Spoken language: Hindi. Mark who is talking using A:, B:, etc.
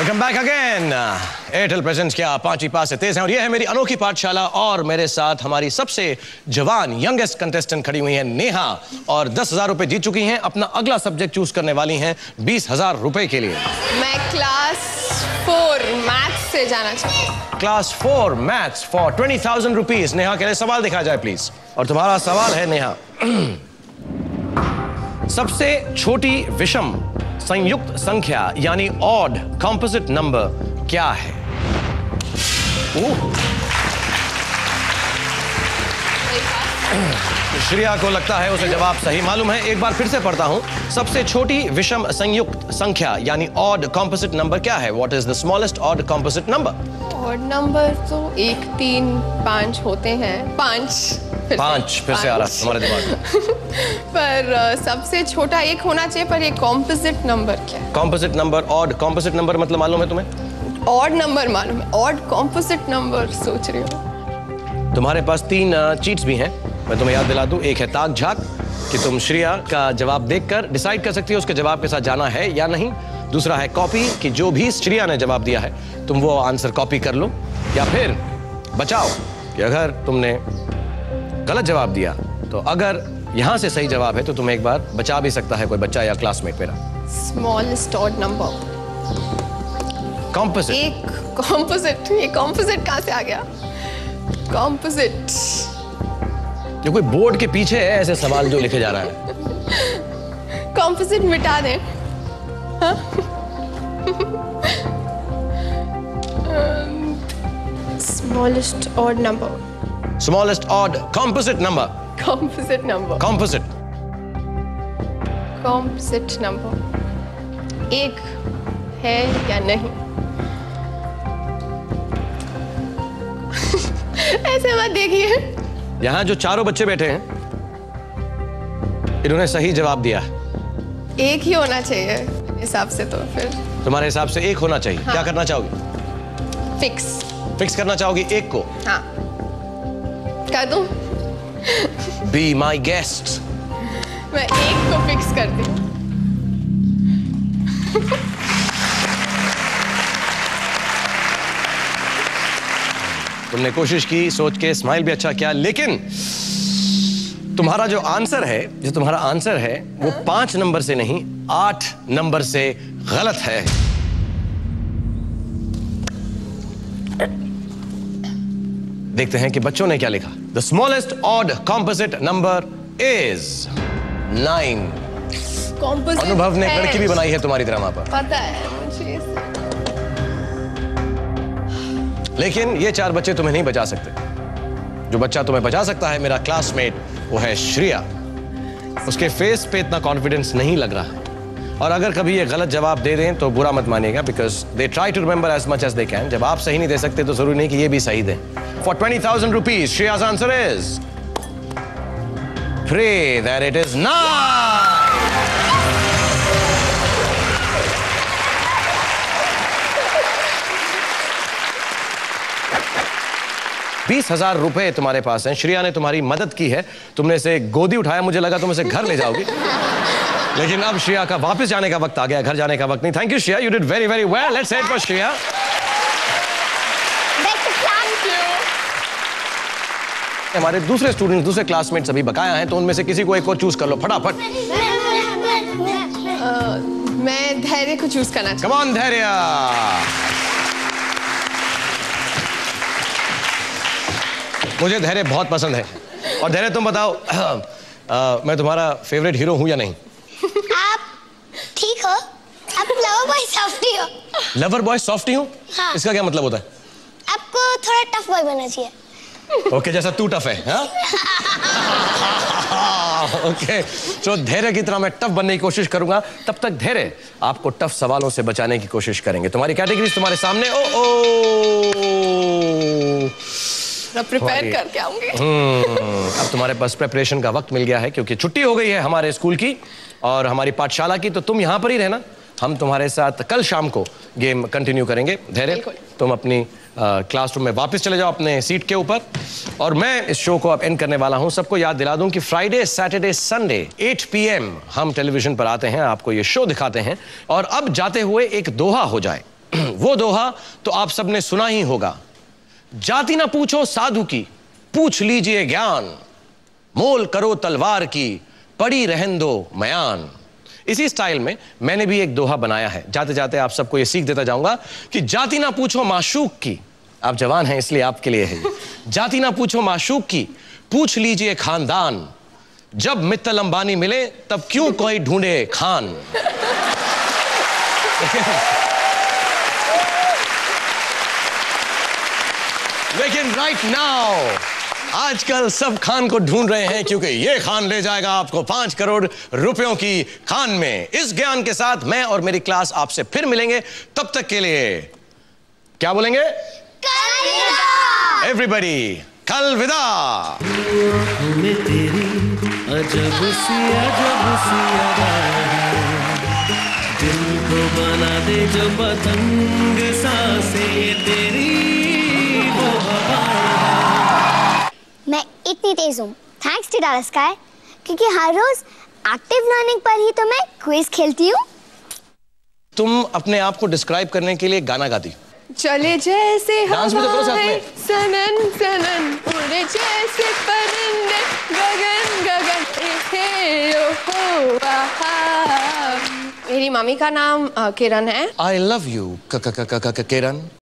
A: Welcome back again. Airtel presents क्या पांचवी पास से तेज है और ये है मेरी अनोखी पाठशाला और मेरे साथ हमारी सबसे जवान यंगेस्ट कंटेस्टेंट खड़ी हुई है नेहा और 10,000 रुपए जीत चुकी हैं। अपना अगला सब्जेक्ट चूज करने वाली हैं 20,000 रुपए के लिए।
B: मैं क्लास 4 मैथ्स से जाना चाहती हूँ।
A: Class 4 maths for 20,000 rupees. Neha के लिए सवाल दिखा जाए प्लीज। और तुम्हारा सवाल है नेहा, सबसे छोटी विषम संयुक्त संख्या यानी ऑड कॉम्पोजिट नंबर क्या है? श्रेया को लगता है उसे जवाब सही मालूम है। एक बार फिर से पढ़ता हूं, सबसे छोटी विषम संयुक्त संख्या यानी ऑड कॉम्पोजिट नंबर क्या है? What is the smallest odd composite number?
B: Odd number तो 1, 3, 5 होते हैं। 5 फिर से आ रहा है तुम्हारे दिमाग में। पर सबसे छोटा एक होना चाहिए, पर ये कॉम्पोजिट नंबर क्या है?
A: Composite number, odd composite number मतलब मालूम है तुम्हें?
B: ऑड नंबर मालूम है, ऑड कॉम्पोजिट नंबर सोच रही हूँ।
A: तुम्हारे पास 3 चीट्स भी हैं, मैं तुम्हें याद दिला दूं। एक है ताक झाक कि तुम श्रेया का जवाब देखकर डिसाइड कर सकती हो उसके जवाब के साथ जाना है या नहीं। दूसरा है कॉपी कि जो भी श्रेया ने जवाब दिया है तुम वो आंसर कॉपी कर लो। या फिर बचाओ कि अगर तुमने गलत जवाब दिया तो अगर यहां से सही जवाब है तो तुम्हें एक बार बचा भी सकता है कोई बच्चा या क्लासमेट मेरा।
B: Smallest odd number
A: composite.
B: एक कॉम्पोजिट, ये कॉम्पोजिट कहां से आ गया? कॉम्पोजिट
A: जो कोई बोर्ड के पीछे है ऐसे सवाल जो लिखे जा रहा है।
B: कॉम्पोजिट मिटा दें। Smallest odd number.
A: Smallest odd composite number.
B: Composite number.
A: Composite.
B: Composite number एक है या नहीं? ऐसे मत देखिए।
A: यहां जो चारों बच्चे बैठे हैं इन्होंने सही जवाब दिया।
B: एक ही होना चाहिए हिसाब से, तो फिर
A: तुम्हारे हिसाब से एक होना चाहिए।
B: हाँ।
A: क्या करना चाहोगी? फिक्स करना चाहोगी एक को?
B: हाँ कर दूं?
A: Be my guest।
B: मैं एक को फिक्स करती हूँ।
A: तुमने कोशिश की, सोच के स्माइल भी अच्छा किया, लेकिन तुम्हारा जो आंसर है वो 5 नंबर से नहीं 8 नंबर से गलत है। देखते हैं कि बच्चों ने क्या लिखा। The smallest odd composite number is 9। अनुभव ने लड़की भी बनाई है तुम्हारी तरह वहां पर।
B: पता है मुझे।
A: लेकिन ये 4 बच्चे तुम्हें नहीं बचा सकते। जो बच्चा तुम्हें बचा सकता है मेरा क्लासमेट, वो है श्रेया। उसके फेस पे इतना कॉन्फिडेंस नहीं लग रहा है और अगर कभी ये गलत जवाब दे दें तो बुरा मत मानिएगा, because they try to remember as much as they can. जब आप सही नहीं दे सकते तो जरूरी नहीं कि ये भी सही दें। For 20,000 rupees Shreya's answer is प्रे दैट इट इज 9। ₹20,000 रुपए तुम्हारे पास हैं। श्रेया ने तुम्हारी मदद की है, तुमने इसे गोदी उठाया, मुझे लगा तुम इसे घर ले जाओगी। लेकिन अब श्रेया का वापस जाने का वक्त आ गया, घर जाने का वक्त नहीं। Thank you Shreya, you did very very well. Let's head for Shreya. हमारे दूसरे स्टूडेंट, दूसरे क्लासमेट्स अभी बकाया हैं, तो उनमें से किसी को एक को चूज कर लो फटाफट।
B: मैं धैर्य को चूज करना चाहती हूँ।
A: कम ऑन धैर्य। मुझे धैर्य बहुत पसंद है। और धैर्य तुम बताओ, मैं तुम्हारा फेवरेट हीरो हूं या नहीं?
C: आप ठीक हो, आप लवर बॉय सॉफ्टी हो।
A: लवर बॉय सॉफ्टी हूं?
C: हाँ।
A: इसका क्या मतलब होता है?
C: आपको थोड़ा टफ बॉय बनना चाहिए।
A: ओके, जैसा तू टफ है। हाँ? ओके, तो धैर्य की तरह मैं टफ बनने की कोशिश करूंगा। तब तक धैर्य आपको टफ सवालों से बचाने की कोशिश करेंगे। तुम्हारी कैटेगरीज तुम्हारे सामने।
B: प्रिपेयर करके आऊंगी।
A: अब तुम्हारे पास प्रेपरेशन का वक्त मिल गया है क्योंकि छुट्टी हो गई है हमारे स्कूल की और हमारी पाठशाला की, तो तुम यहां पर ही रहना। हम तुम्हारे साथ कल शाम को गेम कंटिन्यू करेंगे। धैर्य, तुम अपनी क्लासरूम में वापस चले जाओ अपने सीट के ऊपर और मैं इस शो को अब एंड करने वाला हूं। सबको याद दिला दूं कि फ्राइडे, सैटरडे, संडे 8 PM हम टेलीविजन पर आते हैं, आपको ये शो दिखाते हैं। और अब जाते हुए एक दोहा हो जाए। वो दोहा तो आप सबने सुना ही होगा, जाति ना पूछो साधु की, पूछ लीजिए ज्ञान, मोल करो तलवार की, पड़ी रहन दो मयान। इसी स्टाइल में मैंने भी एक दोहा बनाया है। जाते जाते आप सबको ये सीख देता जाऊंगा कि जाति ना पूछो माशूक की, आप जवान हैं इसलिए आपके लिए है। जाति ना पूछो माशूक की, पूछ लीजिए खानदान, जब मित्तल अंबानी मिले तब क्यों कोई ढूंढे खान। लेकिन राइट नाउ आजकल सब खान को ढूंढ रहे हैं, क्योंकि ये खान ले जाएगा आपको 5 करोड़ रुपयों की खान में। इस ज्ञान के साथ मैं और मेरी क्लास आपसे फिर मिलेंगे, तब तक के लिए क्या बोलेंगे? एवरीबडी कल विदा।
D: अजब सी दिल को बना दे जो पतंग सांसें तेरी वो हवा।
C: मैं इतनी तेज हूँ थैंक्स टू डाटा स्काई, क्योंकि हर रोज एक्टिव लर्निंग पर ही तो मैं क्विज खेलती हूँ।
A: तुम अपने आप को डिस्क्राइब करने के लिए गाना गाती।
B: चले जैसे
A: डांस भी तो करो साथ में।
B: सनन सनन उड़े जैसे परिंदे गगन गगन हे ओ हो आहा। मेरी मम्मी का नाम किरण है।
A: I love you Kiran.